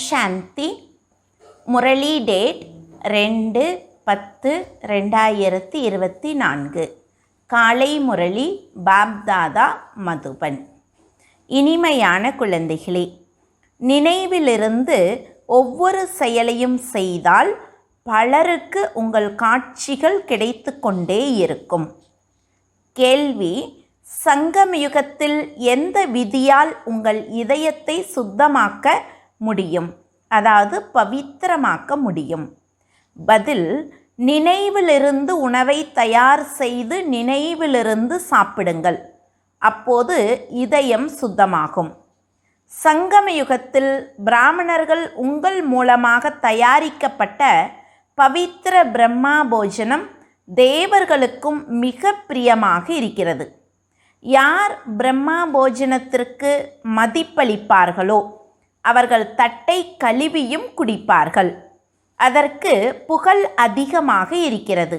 சாந்தி. Murali date 2/10/2024. காலை முரளி பாப்தாதா மதுபன். இனிமையான குழந்தைகளே, நினைவிலிருந்து ஒவ்வொரு செயலையும் செய்தால் பலருக்கு உங்கள் காட்சிகள் கிடைத்து கொண்டே இருக்கும். கேள்வி: சங்கமயுகத்தில் எந்த விதியால் உங்கள் இதயத்தை சுத்தமாக்க முடியும், அதாவது பவித்திரமாக்க முடியும்? பதில்: நினைவிலிருந்து உணவை தயார் செய்து நினைவிலிருந்து சாப்பிடுங்கள். அப்போது இதயம் சுத்தமாகும். சங்கமயுகத்தில் பிராமணர்கள் உங்கள் மூலமாக தயாரிக்கப்பட்ட பவித்திர பிரம்மா போஜனம் தேவர்களுக்கும் மிக பிரியமாக இருக்கிறது. யார் பிரம்மா போஜனத்திற்கு மதிப்பளிப்பார்களோ அவர்கள் தட்டை கழுவியும் குடிப்பார்கள். அதற்கு புகழ் அதிகமாக இருக்கிறது.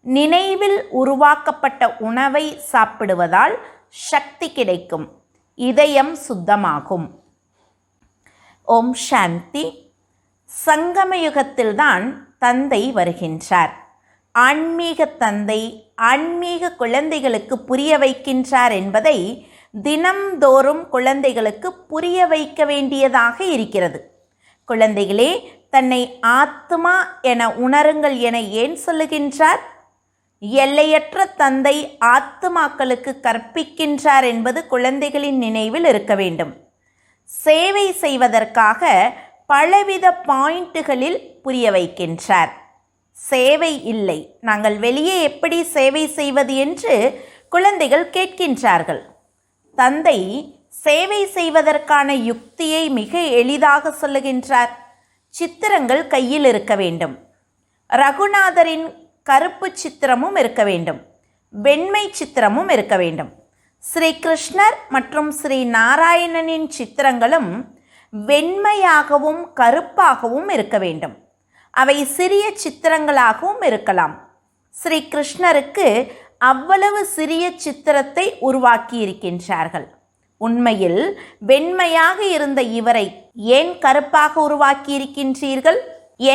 நினைவில் உருவாக்கப்பட்ட உணவை சாப்பிடுவதால் சக்தி கிடைக்கும், இதயம் சுத்தமாகும். ஓம் சாந்தி. சங்கமயுகத்தில்தான் தந்தை வருகின்றார். ஆன்மீக தந்தை ஆன்மீக குழந்தைகளுக்கு புரிய வைக்கின்றார் என்பதை தினம்தோறும் குழந்தைகளுக்கு புரிய வைக்க வேண்டியதாக இருக்கிறது. குழந்தைகளே, தன்னை ஆத்மா என உணருங்கள் என ஏன் சொல்லுகின்றார்? எல்லையற்ற தந்தை ஆத்மாக்களுக்கு கற்பிக்கின்றார் என்பது குழந்தைகளின் நினைவில் இருக்க வேண்டும். சேவை செய்வதற்காக பலவித பாயிண்ட்டுகளில் புரிய வைக்கின்றார். சேவை இல்லை, நாங்கள் வெளியே எப்படி சேவை செய்வது என்று குழந்தைகள் கேட்கின்றார்கள். தந்தை சேவை செய்வதற்கான யுக்தியை மிக எளிதாக சொல்லுகின்றார். சித்திரங்கள் கையில் இருக்க வேண்டும். ரகுநாதரின் கருப்பு சித்திரமும் இருக்க வேண்டும், வெண்மை சித்திரமும் இருக்க வேண்டும். ஸ்ரீ கிருஷ்ணர் மற்றும் ஸ்ரீ நாராயணனின் சித்திரங்களும் வெண்மையாகவும் கருப்பாகவும் இருக்க வேண்டும். அவை சிறிய சித்திரங்களாகவும் இருக்கலாம். ஸ்ரீ கிருஷ்ணருக்கு அவ்வளவு சிறிய சித்திரத்தை உருவாக்கி இருக்கின்றார்கள். உண்மையில் வெண்மையாக இருந்த இவரை ஏன் கருப்பாக உருவாக்கி இருக்கின்றீர்கள்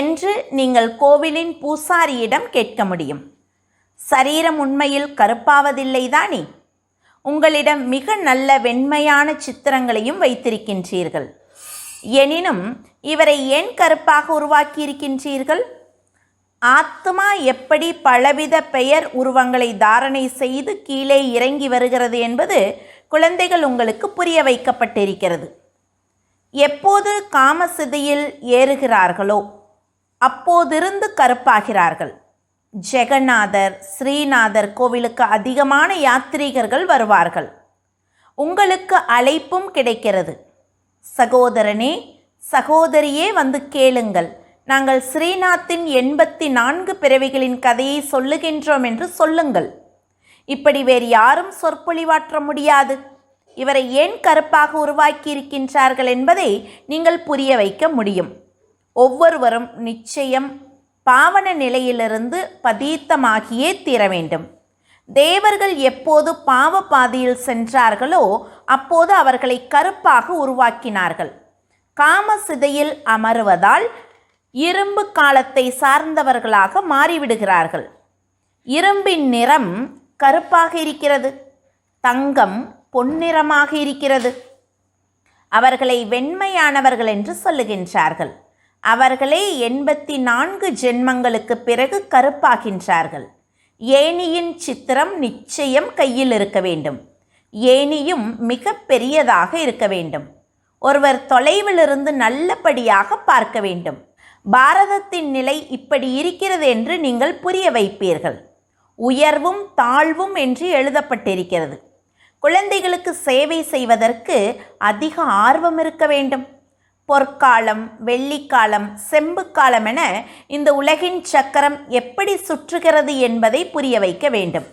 என்று நீங்கள் கோவிலின் பூசாரியிடம் கேட்க முடியும். சரீரம் உண்மையில் கருப்பாவதில்லை தானே? உங்களிடம் மிக நல்ல வெண்மையான சித்திரங்களையும் வைத்திருக்கின்றீர்கள். எனினும் இவரை ஏன் கருப்பாக உருவாக்கி இருக்கின்றீர்கள்? ஆத்மா எப்படி பலவித பெயர் உருவங்களை தாரணை செய்து கீழே இறங்கி வருகிறது என்பது குழந்தைகள் உங்களுக்கு புரிய வைக்கப்பட்டிருக்கிறது. எப்போது காமசிதையில் ஏறுகிறார்களோ அப்போதிருந்து கருப்பாகிறார்கள். ஜெகநாதர், ஸ்ரீநாதர் கோவிலுக்கு அதிகமான யாத்ரீகர்கள் வருவார்கள். உங்களுக்கு அழைப்பும் கிடைக்கிறது. சகோதரனே, சகோதரியே, வந்து கேளுங்கள், நாங்கள் ஸ்ரீநாத்தின் 84 பிறவிகளின் கதையை சொல்லுகின்றோம் என்று சொல்லுங்கள். இப்படி வேறு யாரும் சொற்பொழிவாற்ற முடியாது. இவரை ஏன் கருப்பாக உருவாக்கி இருக்கின்றார்கள் என்பதை நீங்கள் புரிய வைக்க முடியும். ஒவ்வொருவரும் நிச்சயம் பாவன நிலையிலிருந்து பதீத்தமாகியே தீர வேண்டும். தேவர்கள் எப்போது பாவ பாதையில் சென்றார்களோ அப்போது அவர்களை கருப்பாக உருவாக்கினார்கள். காமசிதையில் அமருவதால் இரும்பு காலத்தை சார்ந்தவர்களாக மாறிவிடுகிறார்கள். இரும்பின் நிறம் கருப்பாக இருக்கிறது, தங்கம் பொன்னிறமாக இருக்கிறது. அவர்களை வெண்மையானவர்கள் என்று சொல்லுகின்றார்கள். அவர்களே 84 ஜென்மங்களுக்கு பிறகு கருப்பாகின்றார்கள். ஏணியின் சித்திரம் நிச்சயம் கையில் இருக்க வேண்டும். ஏணியும் மிக பெரியதாக இருக்க வேண்டும். ஒருவர் தொலைவிலிருந்து நல்லபடியாக பார்க்க வேண்டும். பாரதத்தின் நிலை இப்படி இருக்கிறது என்று நீங்கள் புரிய வைப்பீர்கள். உயர்வும் தாழ்வும் என்று எழுதப்பட்டிருக்கிறது. குழந்தைகளுக்கு சேவை செய்வதற்கு அதிக ஆர்வம் இருக்க வேண்டும். பொற்காலம், வெள்ளிக்காலம், செம்புக்காலம் என இந்த உலகின் சக்கரம் எப்படி சுற்றுகிறது என்பதை புரிய வைக்க வேண்டும்.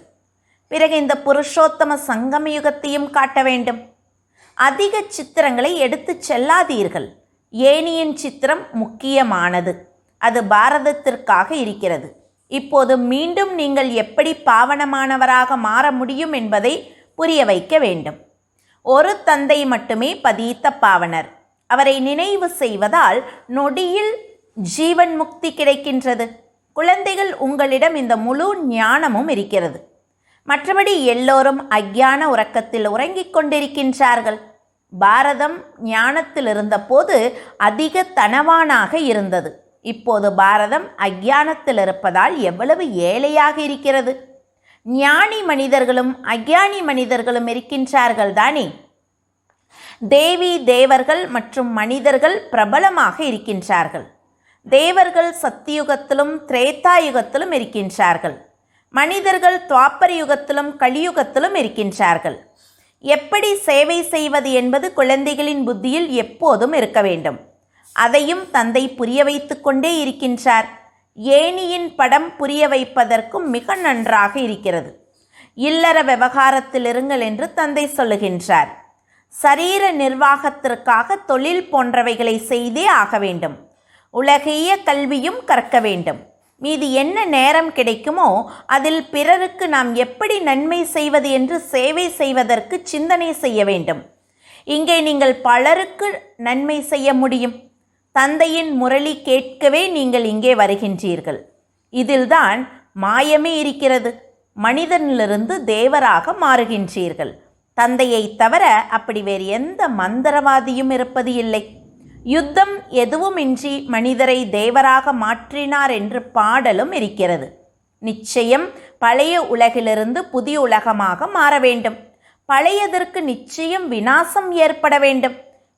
பிறகு இந்த புருஷோத்தம சங்கமயுகத்தையும் காட்ட வேண்டும். அதிக சித்திரங்களை எடுத்து செல்லாதீர்கள். ஏணியின் சித்திரம் முக்கியமானது. அது பாரதத்திற்காக இருக்கிறது. இப்போது மீண்டும் நீங்கள் எப்படி பாவனமானவராக மாற முடியும் என்பதை புரிய வைக்க வேண்டும். ஒரு தந்தை மட்டுமே பதீத்த பாவனர். அவரை நினைவு செய்வதால் நொடியில் ஜீவன் முக்தி கிடைக்கின்றது. குழந்தைகள், உங்களிடம் இந்த முழு ஞானமும் இருக்கிறது. மற்றபடி எல்லோரும் அஞ்ஞான உறக்கத்தில் உறங்கிக் கொண்டிருக்கின்றார்கள். பாரதம் ஞானத்தில் இருந்தபோது அதிக தனவானாக இருந்தது. இப்போது பாரதம் அஞ்ஞானத்தில் இருப்பதால் எவ்வளவு ஏழையாக இருக்கிறது. ஞானி மனிதர்களும் அஞ்ஞானி மனிதர்களும் இருக்கின்றார்கள் தானே. தேவி தேவர்கள் மற்றும் மனிதர்கள் பிரபலமாக இருக்கின்றார்கள். தேவர்கள் சத்தியுகத்திலும் திரேதாயுகத்திலும் இருக்கின்றார்கள். மனிதர்கள் துவாபர யுகத்திலும் கலியுகத்திலும் இருக்கின்றார்கள். எப்படி சேவை செய்வது என்பது குழந்தைகளின் புத்தியில் எப்போதும் இருக்க வேண்டும். அதையும் தந்தை புரிய வைத்து கொண்டே இருக்கின்றார். ஏணியின் படம் புரிய வைப்பதற்கும் மிக நன்றாக இருக்கிறது. இல்லற விவகாரத்தில் இருங்கள் என்று தந்தை சொல்லுகின்றார். சரீர நிர்வாகத்திற்காக தொழில் போன்றவைகளை செய்தே ஆக வேண்டும். உலகிய கல்வியும் கற்க வேண்டும். மீதி என்ன நேரம் கிடைக்குமோ அதில் பிறருக்கு நாம் எப்படி நன்மை செய்வது என்று சேவை செய்வதற்கு சிந்தனை செய்ய வேண்டும். இங்கே நீங்கள் பலருக்கு நன்மை செய்ய முடியும். தந்தையின் முரளி கேட்கவே நீங்கள் இங்கே வருகின்றீர்கள். இதில்தான் மாயமே இருக்கிறது. மனிதனிலிருந்து தேவராக மாறுகின்றீர்கள். தந்தையை தவிர அப்படி வேறு எந்த மந்திரவாதியும் இருப்பது இல்லை. யுத்தம் எதுவுமின்றி மனிதரை தேவராக மாற்றினார் என்று பாடலும் இருக்கிறது. நிச்சயம் பழைய உலகிலிருந்து புதிய உலகமாக மாற வேண்டும். பழையதற்கு நிச்சயம் விநாசம் ஏற்பட வேண்டும்.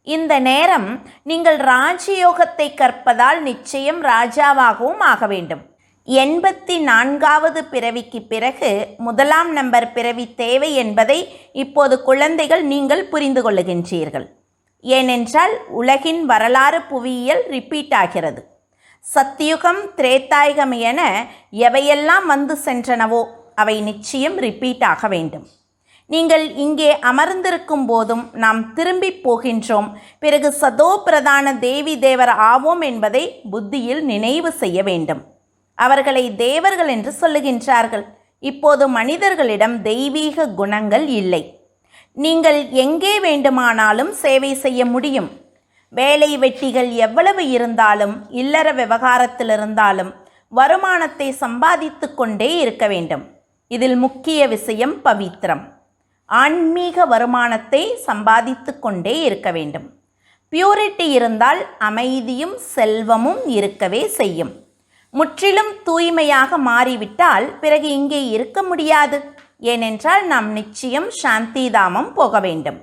இந்த நேரம் நீங்கள் ராஜயோகத்தை கற்பதால் நிச்சயம் ராஜாவாகவும் ஆக வேண்டும். 84வது பிறவிக்கு பிறகு 1ஆம் நம்பர் பிறவி தேவை என்பதை இப்போது குழந்தைகள் நீங்கள் புரிந்து கொள்ளுகின்றீர்கள். ஏனென்றால் உலகின் வரலாறு புவியியல் ரிப்பீட் ஆகிறது. சத்தியுகம் திரேதாயுகம் என எவையெல்லாம் வந்து சென்றனவோ அவை நிச்சயம் ரிப்பீட் ஆக வேண்டும். நீங்கள் இங்கே அமர்ந்திருக்கும் போதும் நாம் திரும்பி போகின்றோம். பிறகு சதோ பிரதான தேவி தேவர் ஆவோம் என்பதை புத்தியில் நினைவு செய்ய வேண்டும். அவர்களை தேவர்கள் என்று சொல்லுகின்றார்கள். இப்போது மனிதர்களிடம் தெய்வீக குணங்கள் இல்லை. நீங்கள் எங்கே வேண்டுமானாலும் சேவை செய்ய முடியும். வேலை வெட்டிகள் எவ்வளவு இருந்தாலும் இல்லற விவகாரத்தில் இருந்தாலும் வருமானத்தை சம்பாதித்து கொண்டே இருக்க வேண்டும். இதில் முக்கிய விஷயம் பவித்திரம். ஆன்மீக வருமானத்தை சம்பாதித்து கொண்டே இருக்க வேண்டும். பியூரிட்டி இருந்தால் அமைதியும் செல்வமும் இருக்கவே செய்யும். முற்றிலும் தூய்மையாக மாறிவிட்டால் பிறகு இங்கே இருக்க முடியாது. ஏனென்றால் நாம் நிச்சயம் சாந்தி தாமம் போக வேண்டும்.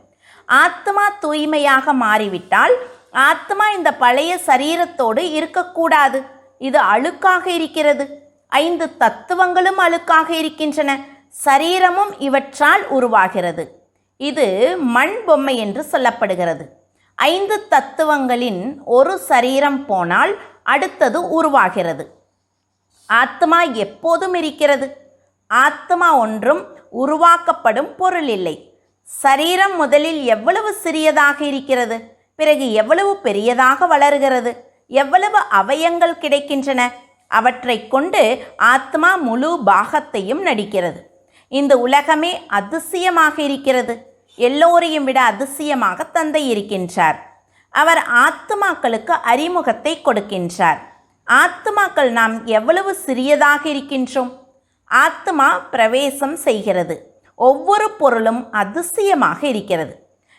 ஆத்மா தூய்மையாக மாறிவிட்டால் ஆத்மா இந்த பழைய சரீரத்தோடு இருக்கக்கூடாது. இது அழுக்காக இருக்கிறது. 5 தத்துவங்களும் அழுக்காக இருக்கின்றன. சரீரமும் இவற்றால் உருவாகிறது. இது மண் பொம்மை என்று சொல்லப்படுகிறது. 5 தத்துவங்களின் ஒரு சரீரம் போனால் அடுத்தது உருவாகிறது. ஆத்மா எப்போதும் இருக்கிறது. ஆத்மா ஒன்றும் உருவாக்கப்படும் பொருள் இல்லை. சரீரம் முதலில் எவ்வளவு சிறியதாக இருக்கிறது, பிறகு எவ்வளவு பெரியதாக வளர்கிறது, எவ்வளவு அவயங்கள் கிடைக்கின்றன. அவற்றை கொண்டு ஆத்மா முழு பாகத்தையும் நடிக்கிறது. இந்த உலகமே அதிசயமாக இருக்கிறது. எல்லோரையும் விட அதிசயமாக தந்தை இருக்கின்றார். அவர் ஆத்மாக்களுக்கு அறிமுகத்தை கொடுக்கின்றார். ஆத்மாக்கள் நாம் எவ்வளவு சிறியதாக இருக்கின்றோம். ஆத்மா பிரவேசம் செய்கிறது. ஒவ்வொரு பொருளும் அதிசயமாக இருக்கிறது.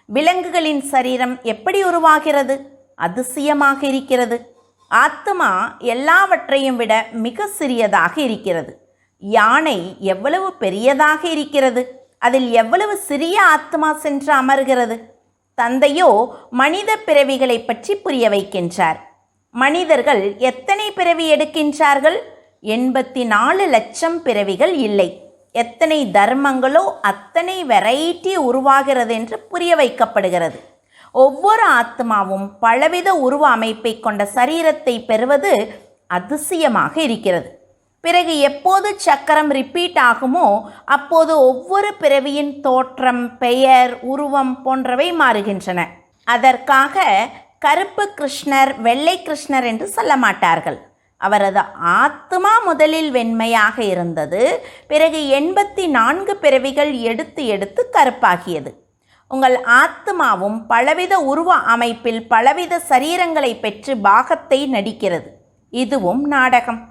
விலங்குகளின் சரீரம் எப்படி உருவாகிறது? அதிசயமாக இருக்கிறது. ஆத்மா எல்லாவற்றையும் விட மிக சிறியதாக இருக்கிறது. யானை எவ்வளவு பெரியதாக இருக்கிறது. அதில் எவ்வளவு சிறிய ஆத்மா சென்று அமர்கிறது. தந்தையோ மனித பிறவிகளை பற்றி புரிய வைக்கின்றார். மனிதர்கள் எத்தனை பிறவி எடுக்கின்றார்கள்? 84 லட்சம் பிறவிகள் இல்லை. எத்தனை தர்மங்களோ அத்தனை வெரைட்டி உருவாகிறது என்று புரிய வைக்கப்படுகிறது. ஒவ்வொரு ஆத்மாவும் பலவித உருவ அமைப்பை கொண்ட சரீரத்தை பெறுவது அதிசயமாக இருக்கிறது. பிறகு எப்போது சக்கரம் ரிப்பீட் ஆகுமோ அப்போது ஒவ்வொரு பிறவியின் தோற்றம், பெயர், உருவம் போன்றவை மாறுகின்றன. அதற்காக கருப்பு கிருஷ்ணர், வெள்ளை கிருஷ்ணர் என்று சொல்ல மாட்டார்கள். அவரது ஆத்மா முதலில் வெண்மையாக இருந்தது. பிறகு 84 பிறவிகள் எடுத்து எடுத்து கருப்பாகியது. உங்கள் ஆத்மாவும் பலவித உருவ அமைப்பில் பலவித சரீரங்களை பெற்று பாகத்தை நடிக்கிறது. இதுவும் நாடகம்.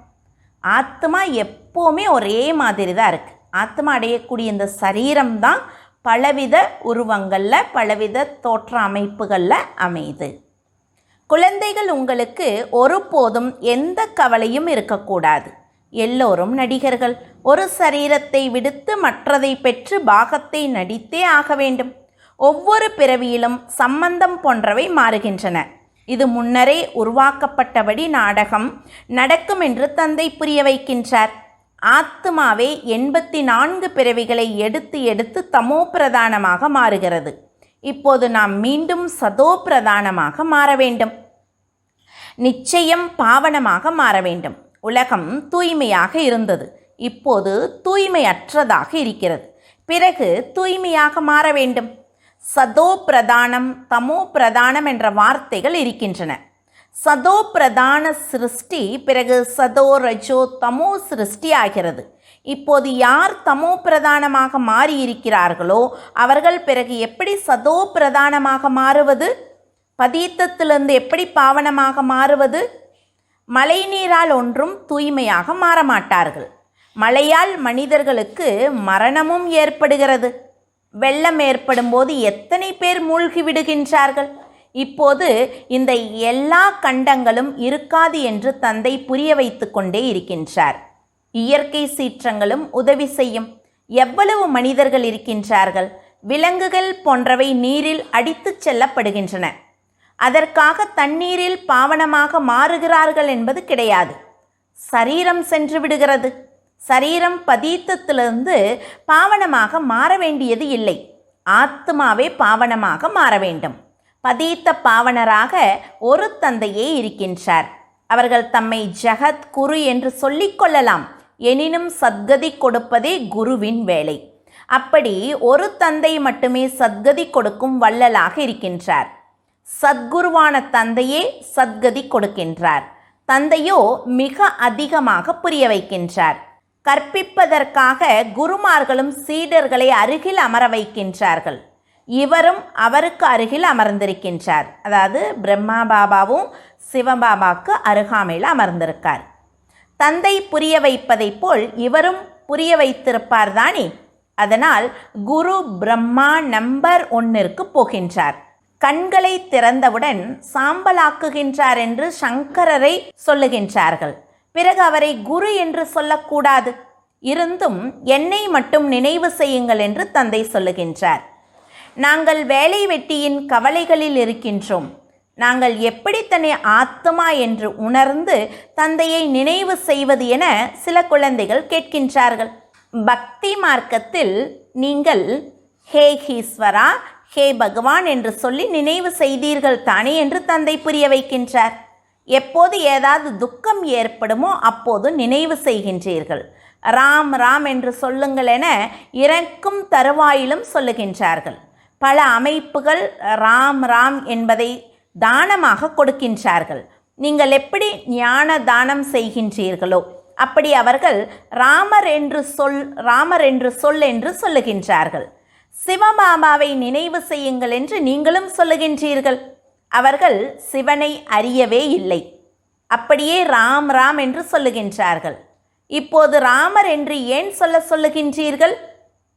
ஆத்மா எப்போவுமே ஒரே மாதிரி தான் இருக்குது. ஆத்மா அடையக்கூடிய இந்த சரீரம்தான் பலவித உருவங்களில் பலவித தோற்ற அமைப்புகளில் அமையுது. குழந்தைகள், உங்களுக்கு ஒருபோதும் எந்த கவலையும் இருக்கக்கூடாது. எல்லோரும் நடிகர்கள். ஒரு சரீரத்தை விடுத்து மற்றதை பெற்று பாகத்தை நடித்தே ஆக வேண்டும். ஒவ்வொரு பிறவியிலும் சம்பந்தம் போன்றவை மாறுகின்றன. இது முன்னரே உருவாக்கப்பட்டபடி நாடகம் நடக்கும் என்று தந்தை புரிய வைக்கின்றார். ஆத்மாவே 84 பிறவிகளை எடுத்து எடுத்து தமோ பிரதானமாக மாறுகிறது. இப்போது நாம் மீண்டும் சதோ பிரதானமாக மாற வேண்டும். நிச்சயம் பாவனமாக மாற வேண்டும். உலகம் தூய்மையாக இருந்தது, இப்போது தூய்மையற்றதாக இருக்கிறது. பிறகு தூய்மையாக மாற வேண்டும். சதோ பிரதானம், தமோ பிரதானம் என்ற வார்த்தைகள் இருக்கின்றன. சதோ பிரதான சிருஷ்டி பிறகு சதோ ரஜோ தமோ சிருஷ்டி ஆகிறது. இப்போது யார் தமோ பிரதானமாக மாறியிருக்கிறார்களோ அவர்கள் பிறகு எப்படி சதோ பிரதானமாக மாறுவது? பதீத்தத்திலிருந்து எப்படி பாவனமாக மாறுவது? மழை நீரால் ஒன்றும் தூய்மையாக மாறமாட்டார்கள். மழையால் மனிதர்களுக்கு மரணமும் ஏற்படுகிறது. வெள்ளம் ஏற்படும் போது எத்தனை பேர் மூழ்கி விடுகின்றார்கள். இப்போது இந்த எல்லா கண்டங்களும் இருக்காது என்று தந்தை புரிய வைத்து கொண்டே இருக்கின்றார். இயற்கை சீற்றங்களும் உதவி செய்யும். எவ்வளவு மனிதர்கள் இருக்கின்றார்கள். விலங்குகள் போன்றவை நீரில் அடித்துச் செல்லப்படுகின்றன. அதற்காக தண்ணீரில் பாவனமாக மாறுகிறார்கள் என்பது கிடையாது. சரீரம் சென்று விடுகிறது. சரீரம் பதீத்தத்திலிருந்து பாவனமாக மாற வேண்டியது இல்லை. ஆத்மாவே பாவனமாக மாற வேண்டும். பதீத்த பாவனராக ஒரு தந்தையே இருக்கின்றார். அவர்கள் தம்மை ஜகத் குரு என்று சொல்லிக்கொள்ளலாம். எனினும் சத்கதி கொடுப்பதே குருவின் வேலை. அப்படி ஒரு தந்தை மட்டுமே சத்கதி கொடுக்கும் வள்ளலாக இருக்கின்றார். சத்குருவான தந்தையே சத்கதி கொடுக்கின்றார். தந்தையோ மிக அதிகமாக புரிய வைக்கின்றார். கற்பிப்பதற்காக குருமார்களும் சீடர்களை அருகில் அமர வைக்கின்றார்கள். இவரும் அவருக்கு அருகில் அமர்ந்திருக்கின்றார். அதாவது பிரம்மா பாபாவும் சிவபாபாவுக்கு அருகாமையில் அமர்ந்திருக்கார். தந்தை புரிய வைப்பதைப் போல் இவரும் புரிய வைத்திருப்பார் தானே. அதனால் குரு பிரம்மா நம்பர் 1ற்கு போகின்றார். கண்களை திறந்தவுடன் சாம்பலாக்குகின்றார் என்று சங்கரரை சொல்லுகின்றார்கள். பிறகு அவரை குரு என்று சொல்லக்கூடாது. இருந்தும் என்னை மட்டும் நினைவு செய்யுங்கள் என்று தந்தை சொல்லுகின்றார். நாங்கள் வேலை வெட்டியின் கவலைகளில் இருக்கின்றோம். நாங்கள் எப்படி தன்னை ஆத்மா என்று உணர்ந்து தந்தையை நினைவு செய்வது என சில குழந்தைகள் கேட்கின்றார்கள். பக்தி மார்க்கத்தில் நீங்கள் ஹே ஈஸ்வரா, ஹே பகவான் என்று சொல்லி நினைவு செய்தீர்கள் தானே என்று தந்தை புரிய வைக்கின்றார். எப்போது ஏதாவது துக்கம் ஏற்படுமோ அப்போது நினைவு செய்கின்றீர்கள். ராம் ராம் என்று சொல்லுங்கள் என இறக்கும் தருவாயிலும் சொல்லுகின்றார்கள். பல அமைப்புகள் ராம் ராம் என்பதை தானமாக கொடுக்கின்றார்கள். நீங்கள் எப்படி ஞான தானம் செய்கின்றீர்களோ அப்படி அவர்கள் ராமர் என்று சொல் என்று சொல்லுகின்றார்கள். சிவபாபாவை நினைவு செய்யுங்கள் என்று நீங்களும் சொல்லுகின்றீர்கள். அவர்கள் சிவனை அறியவே இல்லை. அப்படியே ராம் ராம் என்று சொல்லுகின்றார்கள். இப்போது ராமர் என்று ஏன் சொல்லுகின்றீர்கள்?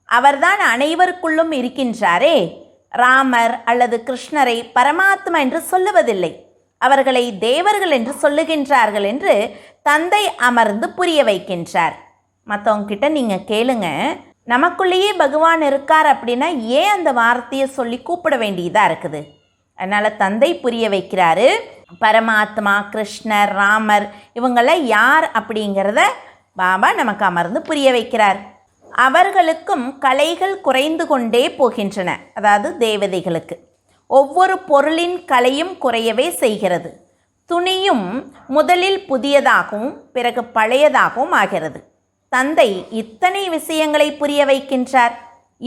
அவர்தான் அனைவருக்குள்ளும் இருக்கின்றாரே. ராமர் அல்லது கிருஷ்ணரை பரமாத்மா என்று சொல்லுவதில்லை. அவர்களை தேவர்கள் என்று சொல்லுகின்றார்கள் என்று தந்தை அமர்ந்து புரிய வைக்கின்றார். மற்றவங்க கிட்ட நீங்கள் கேளுங்க, நமக்குள்ளேயே பகவான் இருக்கார் அப்படின்னா ஏன் அந்த வார்த்தையை சொல்லி கூப்பிட வேண்டியதாக இருக்குது? அதனால் தந்தை புரிய வைக்கிறாரு. பரமாத்மா, கிருஷ்ணர், ராமர் இவங்களாம் யார் அப்படிங்கிறத பாபா நமக்கு அமர்ந்து புரிய வைக்கிறார். அவர்களுக்கும் கலைகள் குறைந்து கொண்டே போகின்றன. அதாவது தேவதைகளுக்கு ஒவ்வொரு பொருளின் கலையும் குறையவே செய்கிறது. துணியும் முதலில் புதியதாகவும் பிறகு பழையதாகவும் ஆகிறது. தந்தை இத்தனை விஷயங்களை புரிய வைக்கின்றார்.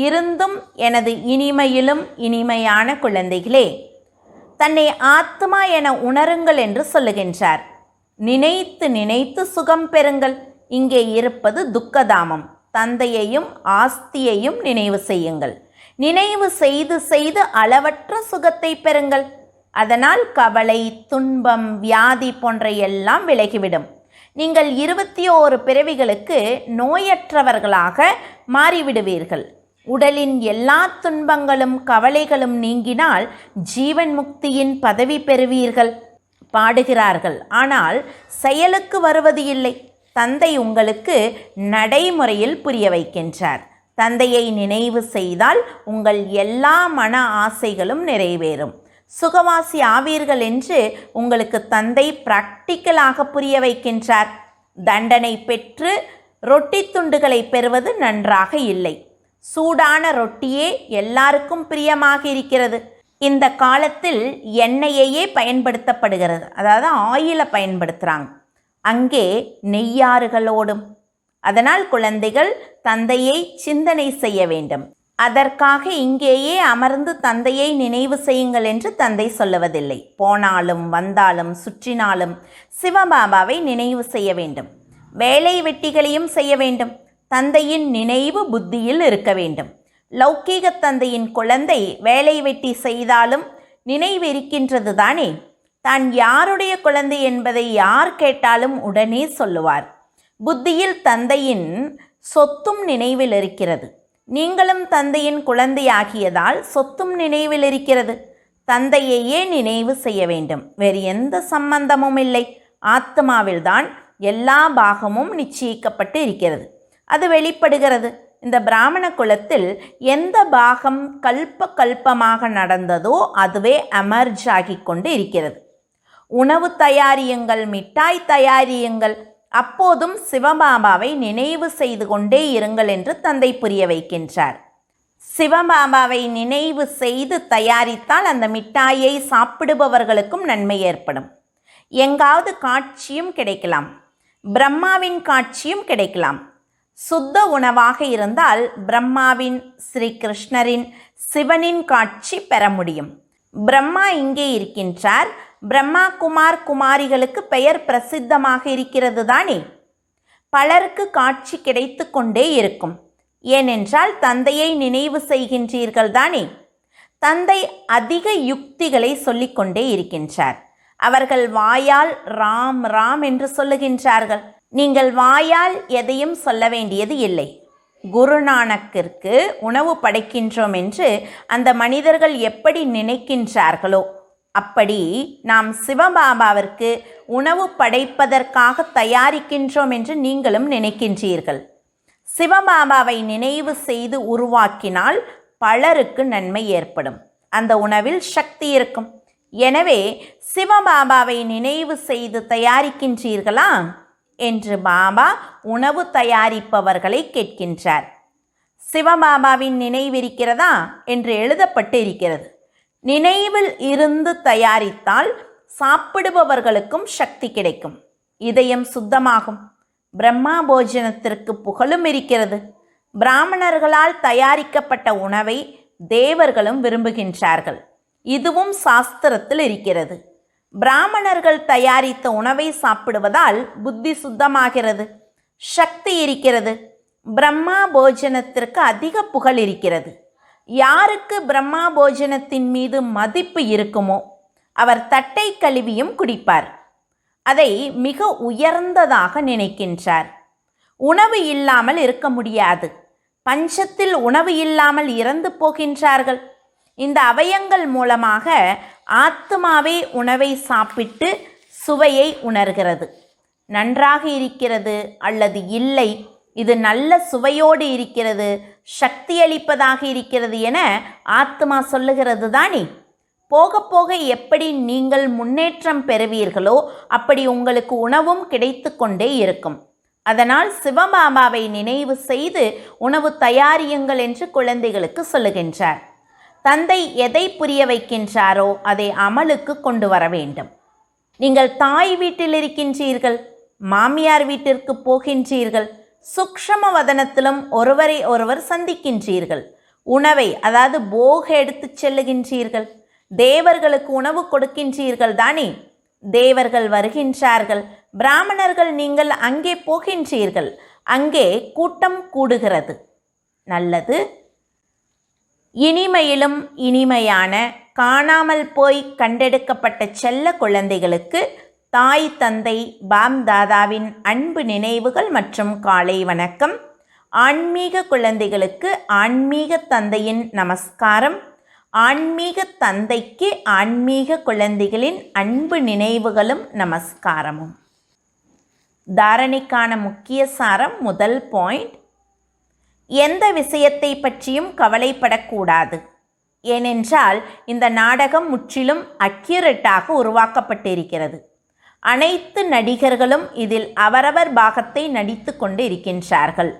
இருந்தும் எனது இனிமையிலும் இனிமையான குழந்தைகளே, தன்னை ஆத்மா என உணருங்கள் என்று சொல்லுகின்றார். நினைத்து நினைத்து சுகம் பெறுங்கள். இங்கே இருப்பது துக்கதாமம். தந்தையையும் ஆஸ்தியையும் நினைவு செய்யுங்கள். நினைவு செய்து செய்து அளவற்ற சுகத்தை பெறுங்கள். அதனால் கவலை, துன்பம், வியாதி போன்ற எல்லாம் விலகிவிடும். நீங்கள் 21 பிறவிகளுக்கு நோயற்றவர்களாக மாறிவிடுவீர்கள். உடலின் எல்லா துன்பங்களும் கவலைகளும் நீங்கினால் ஜீவன் முக்தியின் பதவி பெறுவீர்கள் பாடுகிறார்கள். ஆனால் செயலுக்கு வருவது இல்லை. தந்தை உங்களுக்கு நடைமுறையில் புரிய வைக்கின்றார். தந்தையை நினைவு செய்தால் உங்கள் எல்லா மன ஆசைகளும் நிறைவேறும். சுகவாசி ஆவீர்கள் என்று உங்களுக்கு தந்தை பிராக்டிக்கலாக புரிய வைக்கின்றார். தண்டனை பெற்று ரொட்டி துண்டுகளை பெறுவது நன்றாக இல்லை. சூடான ரொட்டியே எல்லாருக்கும் பிரியமாக இருக்கிறது. இந்த காலத்தில் எண்ணெயையே பயன்படுத்தப்படுகிறது, அதாவது ஆயிலை பயன்படுத்துகிறாங்க. அங்கே நெய்யாறுகளோடும். அதனால் குழந்தைகள் தந்தையை சிந்தனை செய்ய வேண்டும். அதற்காக இங்கேயே அமர்ந்து தந்தையை நினைவு செய்யுங்கள் என்று தந்தை சொல்லுவதில்லை. போனாலும் வந்தாலும் சுற்றினாலும் சிவபாபாவை நினைவு செய்ய வேண்டும். வேலை வெட்டிகளையும் செய்ய வேண்டும். தந்தையின் நினைவு புத்தியில் இருக்க வேண்டும். லௌகீக தந்தையின் குழந்தை வேலை வெட்டி செய்தாலும் நினைவு இருக்கின்றது தானே. தான் யாருடைய குழந்தை என்பதை யார் கேட்டாலும் உடனே சொல்லுவார். புத்தியில் தந்தையின் சொத்தும் நினைவில் இருக்கிறது. நீங்களும் தந்தையின் குழந்தையாகியதால் சொத்தும் நினைவில் இருக்கிறது. தந்தையையே நினைவு செய்ய வேண்டும். வேறு எந்த சம்பந்தமும் இல்லை. ஆத்மாவில்தான் எல்லா பாகமும் நிச்சயிக்கப்பட்டு இருக்கிறது. அது வெளிப்படுகிறது. இந்த பிராமண குலத்தில் எந்த பாகம் கல்பமாக நடந்ததோ அதுவே அமர்ஜ் ஆகி கொண்டு இருக்கிறது. உணவு தயாரியுங்கள், மிட்டாய் தயாரியுங்கள், அப்போதும் சிவபாபாவை நினைவு செய்து கொண்டே இருங்கள் என்று தந்தை புரிய வைக்கின்றார். சிவபாபாவை நினைவு செய்து தயாரித்தால் அந்த மிட்டாயை சாப்பிடுபவர்களுக்கும் நன்மை ஏற்படும். எங்காவது காட்சியும் கிடைக்கலாம். பிரம்மாவின் காட்சியும் கிடைக்கலாம். சுத்த உணவாக இருந்தால் பிரம்மாவின், ஸ்ரீ கிருஷ்ணரின், சிவனின் காட்சி பெற முடியும். பிரம்மா இங்கே இருக்கின்றார். பிரம்மா குமாரிகளுக்கு பெயர் பிரசித்தமாக இருக்கிறது தானே. பலருக்கு காட்சி கிடைத்து கொண்டே இருக்கும். ஏனென்றால் தந்தையை நினைவு செய்கின்றீர்கள் தானே. தந்தை அதிக யுக்திகளை சொல்லிக்கொண்டே இருக்கின்றார். அவர்கள் வாயால் ராம் ராம் என்று சொல்லுகின்றார்கள். நீங்கள் வாயால் எதையும் சொல்ல வேண்டியது இல்லை. குருநானக்கிற்கு உணவு படைக்கின்றோம் என்று அந்த மனிதர்கள் எப்படி நினைக்கின்றார்களோ அப்படி நாம் சிவபாபாவிற்கு உணவு படைப்பதற்காக தயாரிக்கின்றோம் என்று நீங்களும் நினைக்கின்றீர்கள். சிவபாபாவை நினைவு செய்து உருவாக்கினால் பலருக்கு நன்மை ஏற்படும். அந்த உணவில் சக்தி இருக்கும். எனவே சிவபாபாவை நினைவு செய்து தயாரிக்கின்றீர்களா என்று பாபா உணவு தயாரிப்பவர்களை கேட்கின்றார். சிவபாபாவின் நினைவிருக்கிறதா என்று எழுதப்பட்டு இருக்கிறது. நினைவில் இருந்து தயாரித்தால் சாப்பிடுபவர்களுக்கும் சக்தி கிடைக்கும். இதயம் சுத்தமாகும். பிரம்மா போஜனத்திற்கு புகழும் இருக்கிறது. பிராமணர்களால் தயாரிக்கப்பட்ட உணவை தேவர்களும் விரும்புகின்றார்கள். இதுவும் சாஸ்திரத்தில் இருக்கிறது. பிராமணர்கள் தயாரித்த உணவை சாப்பிடுவதால் புத்தி சுத்தமாகிறது, சக்தி இருக்கிறது. பிரம்மா போஜனத்திற்கு அதிக புகழ் இருக்கிறது. யாருக்கு பிரம்மா போஜனத்தின் மீது மதிப்பு இருக்குமோ அவர் தட்டை கழுவியும் குடிப்பார். அதை மிக உயர்ந்ததாக நினைக்கின்றார். உணவு இல்லாமல் இருக்க முடியாது. பஞ்சத்தில் உணவு இல்லாமல் இறந்து போகின்றார்கள். இந்த அவயங்கள் மூலமாக ஆத்மாவே உணவை சாப்பிட்டு சுவையை உணர்கிறது. நன்றாக இருக்கிறது அல்லது இல்லை, இது நல்ல சுவையோடு இருக்கிறது, சக்தி அளிப்பதாக இருக்கிறது என ஆத்மா சொல்லுகிறது தானே. போக போக எப்படி நீங்கள் முன்னேற்றம் பெறுவீர்களோ அப்படி உங்களுக்கு உணவும் கிடைத்து கொண்டே இருக்கும். அதனால் சிவபாபாவை நினைவு செய்து உணவு தயாரியுங்கள் என்று குழந்தைகளுக்கு சொல்லுகின்றார். தந்தை எதை புரிய வைக்கின்றாரோ அதை அமலுக்கு கொண்டு வர வேண்டும். நீங்கள் தாய் வீட்டில் இருக்கின்றீர்கள், மாமியார் வீட்டிற்கு போகின்றீர்கள். சூக்ஷ்ம வதனத்திலும் ஒருவரை ஒருவர் சந்திக்கின்றீர்கள். உணவை, அதாவது போக எடுத்து செல்லுகின்றீர்கள். தேவர்களுக்கு உணவு கொடுக்கின்றீர்கள் தானே. தேவர்கள் வருகின்றார்கள். பிராமணர்கள் நீங்கள் அங்கே போகின்றீர்கள். அங்கே கூட்டம் கூடுகிறது. நல்லது. இனிமையிலும் இனிமையான காணாமல் போய் கண்டெடுக்கப்பட்ட செல்ல குழந்தைகளுக்கு தாய் தந்தை பாம் தாதாவின் அன்பு நினைவுகள் மற்றும் காலை வணக்கம். ஆன்மீக குழந்தைகளுக்கு ஆன்மீக தந்தையின் நமஸ்காரம். ஆன்மீக தந்தைக்கு ஆன்மீக குழந்தைகளின் அன்பு நினைவுகளும் நமஸ்காரமும். தாரணைக்கான முக்கிய சாரம். முதல் பாயிண்ட், எந்த விஷயத்தை பற்றியும் கவலைப்படக்கூடாது. ஏனென்றால் இந்த நாடகம் முற்றிலும் அக்யூரேட்டாக உருவாக்கப்பட்டிருக்கிறது. அனைத்து நடிகர்களும் இதில் அவரவர் பாகத்தை நடித்து கொண்டு இருக்கின்றார்கள்.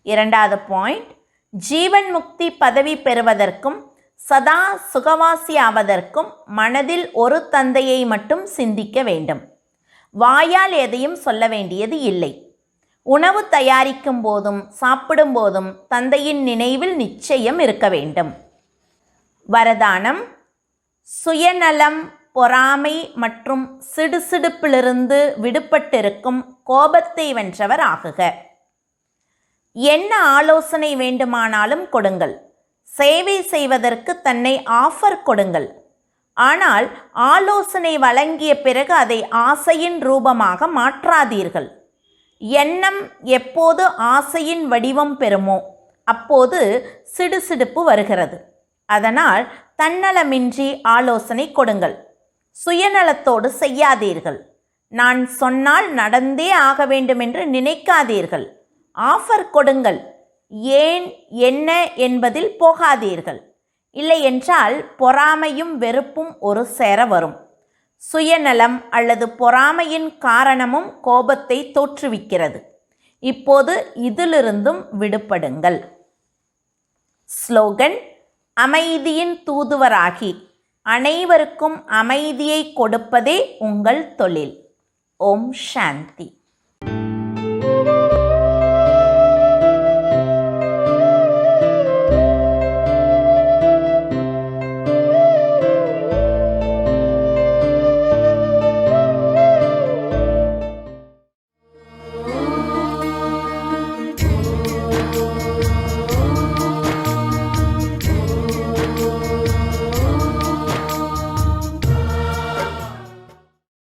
இரண்டாவது பாயிண்ட், ஜீவன் முக்தி பதவி பெறுவதற்கும் சதா சுகவாசி ஆவதற்கும் மனதில் ஒரு தந்தையை மட்டும் சிந்திக்க வேண்டும். வாயால் எதையும் சொல்ல வேண்டியது இல்லை. உணவு தயாரிக்கும் போதும் சாப்பிடும் போதும் தந்தையின் நினைவில் நிச்சயம் இருக்க வேண்டும். வரதானம், சுயநலம், பொறாமை மற்றும் சிடுசிடுப்பிலிருந்து விடுபட்டிருக்கும் கோபத்தை வென்றவர் ஆகுக. என்ன ஆலோசனை வேண்டுமானாலும் கொடுங்கள். சேவை செய்வதற்கு தன்னை ஆஃபர் கொடுங்கள். ஆனால் ஆலோசனை வழங்கிய பிறகு அதை ஆசையின் ரூபமாக மாற்றாதீர்கள். எண்ணம் எப்போது ஆசையின் வடிவம் பெறுமோ அப்போது சிடுசிடுப்பு வருகிறது. அதனால் தன்னலமின்றி ஆலோசனை கொடுங்கள். சுயநலத்தோடு செய்யாதீர்கள். நான் சொன்னால் நடந்தே ஆக வேண்டும் என்று நினைக்காதீர்கள். ஆஃபர் கொடுங்கள். ஏன் என்ன என்பதில் போகாதீர்கள். இல்லை என்றால் பொறாமையும் வெறுப்பும் ஒரு சேர வரும். சுயநலம் அல்லது பொறாமையின் காரணமும் கோபத்தை தோற்றுவிக்கிறது. இப்போது இதிலிருந்தும் விடுபடுங்கள். ஸ்லோகன், அமைதியின் தூதுவராகி அனைவருக்கும் அமைதியை கொடுப்பதே உங்கள் தொழில். ஓம் சாந்தி.